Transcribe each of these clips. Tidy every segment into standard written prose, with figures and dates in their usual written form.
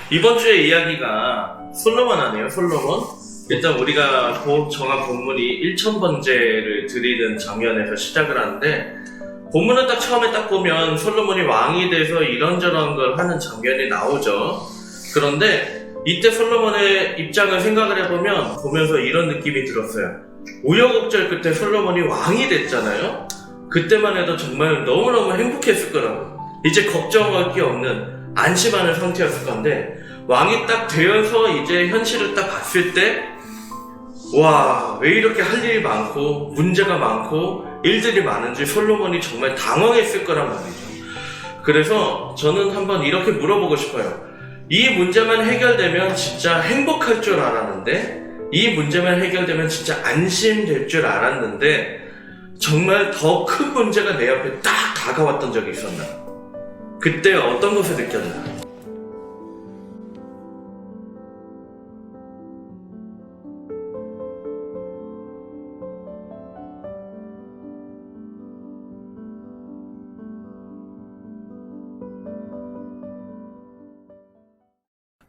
이번 주의 이야기가 솔로몬 아니에요, 솔로몬? 일단 우리가 정한 본문이 1000번제를 드리는 장면에서 시작을 하는데, 본문은 딱 처음에 딱 보면 솔로몬이 왕이 돼서 이런저런 걸 하는 장면이 나오죠. 그런데 이때 솔로몬의 입장을 생각을 해보면 보면서 이런 느낌이 들었어요. 우여곡절 끝에 솔로몬이 왕이 됐잖아요. 그때만 해도 정말 너무너무 행복했을 거라고. 이제 걱정할 게 없는 안심하는 상태였을 건데, 왕이 딱 되어서 이제 현실을 딱 봤을 때, 와, 왜 이렇게 할 일이 많고 문제가 많고 일들이 많은지 솔로몬이 정말 당황했을 거란 말이죠. 그래서 저는 한번 이렇게 물어보고 싶어요. 이 문제만 해결되면 진짜 행복할 줄 알았는데, 이 문제만 해결되면 진짜 안심될 줄 알았는데, 정말 더 큰 문제가 내 앞에 딱 다가왔던 적이 있었나? 그때 어떤 것을 느꼈나?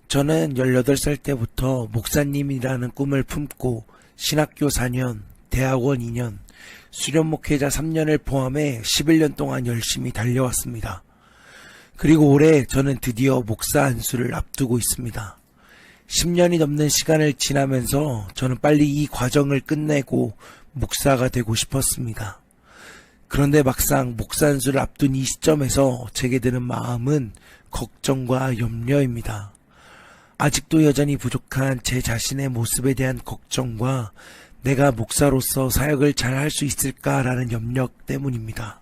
저는 18살 때부터 목사님이라는 꿈을 품고 신학교 4년, 대학원 2년, 수련 목회자 3년을 포함해 11년 동안 열심히 달려왔습니다. 그리고 올해 저는 드디어 목사 안수를 앞두고 있습니다. 10년이 넘는 시간을 지나면서 저는 빨리 이 과정을 끝내고 목사가 되고 싶었습니다. 그런데 막상 목사 안수를 앞둔 이 시점에서 제게 드는 마음은 걱정과 염려입니다. 아직도 여전히 부족한 제 자신의 모습에 대한 걱정과 내가 목사로서 사역을 잘 할 수 있을까라는 염려 때문입니다.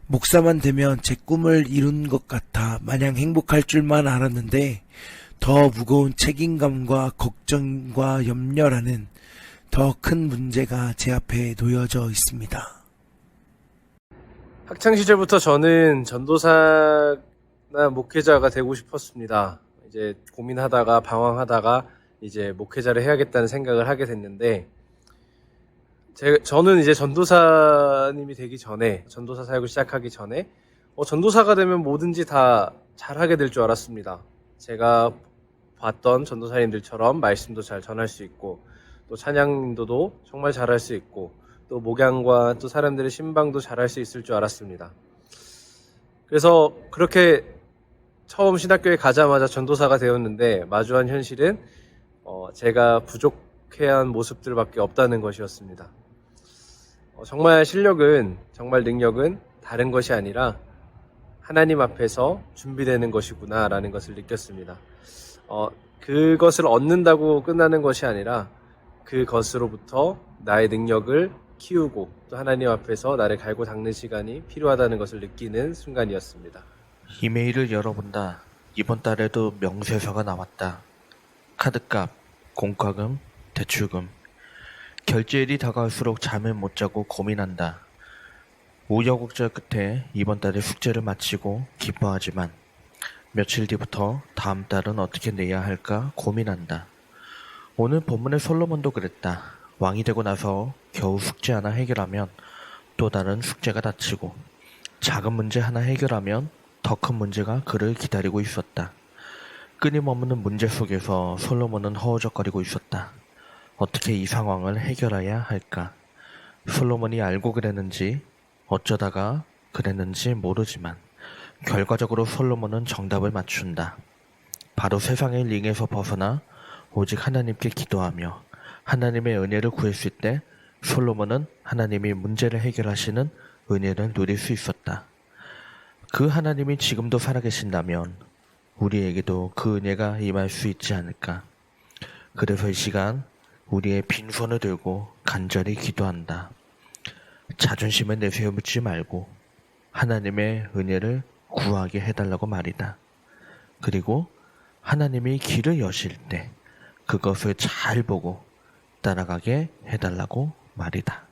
목사만 되면 제 꿈을 이룬 것 같아 마냥 행복할 줄만 알았는데, 더 무거운 책임감과 걱정과 염려라는 더 큰 문제가 제 앞에 놓여져 있습니다. 학창시절부터 저는 전도사나 목회자가 되고 싶었습니다. 이제 고민하다가 방황하다가 이제 목회자를 해야겠다는 생각을 하게 됐는데, 저는 이제 전도사님이 되기 전에, 전도사 사역을 시작하기 전에 전도사가 되면 뭐든지 다 잘하게 될 줄 알았습니다. 제가 봤던 전도사님들처럼 말씀도 잘 전할 수 있고, 또 찬양인도도 정말 잘할 수 있고, 또 목양과 또 사람들의 신방도 잘할 수 있을 줄 알았습니다. 그래서 그렇게 처음 신학교에 가자마자 전도사가 되었는데, 마주한 현실은 제가 부족해한 모습들밖에 없다는 것이었습니다. 정말 실력은, 정말 능력은 다른 것이 아니라 하나님 앞에서 준비되는 것이구나 라는 것을 느꼈습니다. 그것을 얻는다고 끝나는 것이 아니라 그것으로부터 나의 능력을 키우고 또 하나님 앞에서 나를 갈고 닦는 시간이 필요하다는 것을 느끼는 순간이었습니다. 이메일을 열어본다. 이번 달에도 명세서가 나왔다. 카드값, 공과금, 대출금. 결제일이 다가올수록 잠을 못 자고 고민한다. 우여곡절 끝에 이번 달에 숙제를 마치고 기뻐하지만 며칠 뒤부터 다음 달은 어떻게 내야 할까 고민한다. 오늘 본문의 솔로몬도 그랬다. 왕이 되고 나서 겨우 숙제 하나 해결하면 또 다른 숙제가 닥치고, 작은 문제 하나 해결하면 더 큰 문제가 그를 기다리고 있었다. 끊임없는 문제 속에서 솔로몬은 허우적거리고 있었다. 어떻게 이 상황을 해결해야 할까? 솔로몬이 알고 그랬는지 어쩌다가 그랬는지 모르지만 결과적으로 솔로몬은 정답을 맞춘다. 바로 세상의 링에서 벗어나 오직 하나님께 기도하며 하나님의 은혜를 구했을 때 솔로몬은 하나님이 문제를 해결하시는 은혜를 누릴 수 있었다. 그 하나님이 지금도 살아계신다면 우리에게도 그 은혜가 임할 수 있지 않을까. 그래서 이 시간 우리의 빈손을 들고 간절히 기도한다. 자존심을 내세우지 말고 하나님의 은혜를 구하게 해달라고 말이다. 그리고 하나님이 길을 여실 때 그것을 잘 보고 따라가게 해달라고 말이다.